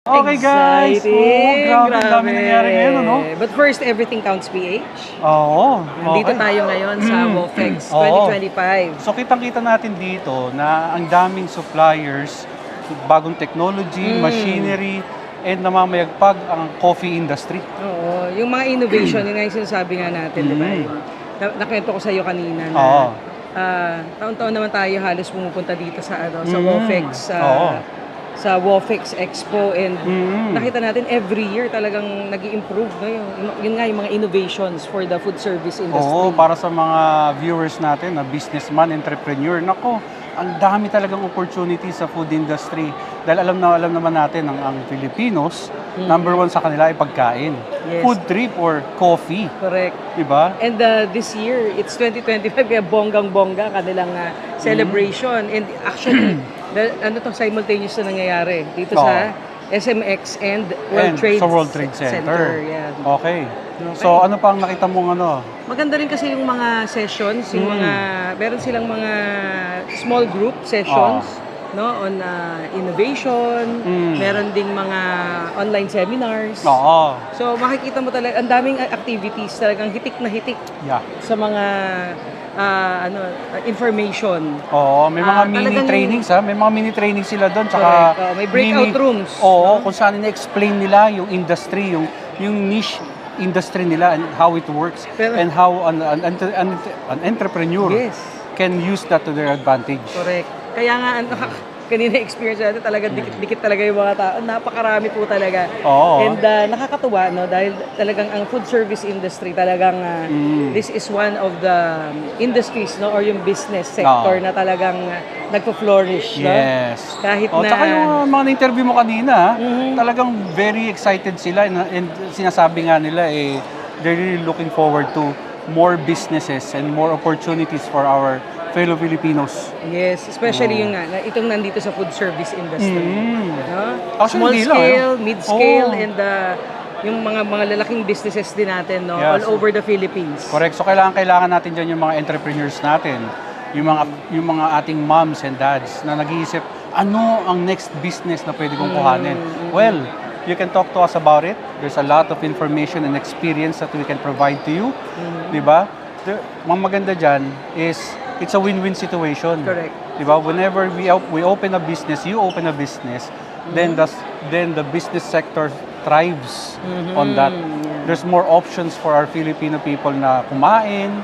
Okay guys! Exciting! Grabe, ang dami nangyari ngayon, ano? But first, Everything Counts PH. Oo, Nandito okay. tayo ngayon sa WOFEX Oo. 2025. So kitang-kita natin dito na ang daming suppliers, bagong technology, machinery, and namamayagpag ang coffee industry. Oo, yung mga innovation, yun nga yung sinasabi nga natin, di ba? Nakwento ko sa iyo kanina na Oo. taon-taon naman tayo halos pumupunta dito sa sa WOFEX, Oo. sa WOFEX Expo, and nakita natin every year talagang nag-i-improve, no? Yun nga yung mga innovations for the food service industry. Oo, para sa mga viewers natin na businessman, entrepreneur, nako, ang dami talagang opportunity sa food industry. Dahil alam naman natin ang Filipinos, number one sa kanila ay pagkain. Yes. Food trip or coffee. Correct. Diba? And this year, it's 2025, kaya bonggang-bongga kanilang celebration. And actually, simultaneous na nangyayari dito sa SMX and Sa World Trade Center. Yan. Okay. So ano pang nakita mong ano? Maganda rin kasi yung mga sessions, yung meron silang mga small group sessions, no, on innovation, meron ding mga online seminars. Oo. So makikita mo talaga ang daming activities, talagang hitik na hitik sa mga information. Oo, may mga mini talagang trainings May mga mini trainings sila doon. Correct. May breakout rooms. Oo, kung saan ina-explain nila yung industry, yung niche industry nila and how it works and how an entrepreneur can use that to their advantage. Correct. Kaya nga kanina experience natin talaga dikit talaga yung mga tao. Napakarami po talaga. Oo. And nakakatuwa, no, dahil talagang ang food service industry talagang this is one of the industries, no, or yung business sector na talagang nagpo-flourish, no? Yes. Kahit na Tsaka yung mga na-interview mo kanina, talagang very excited sila and sinasabi nga nila they're really looking forward to more businesses and more opportunities for our fellow Filipinos. Yes, especially yung itong nandito sa food service industry. No? Actually, Small scale, mid-scale, and yung mga lalaking businesses din natin, no, all over the Philippines. Correct. So kailangan natin dyan yung mga entrepreneurs natin, yung mga ating moms and dads na nag-iisip, ano ang next business na pwede kong kuhanin? Well, you can talk to us about it. There's a lot of information and experience that we can provide to you. Diba? Ang maganda dyan is it's a win-win situation. Correct. Diba? Whenever we open a business, you open a business, then the business sector thrives on that. There's more options for our Filipino people na kumain,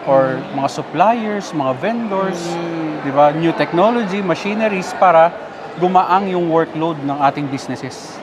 or mga suppliers, mga vendors, diba? New technology, machineries para gumaang yung workload ng ating businesses.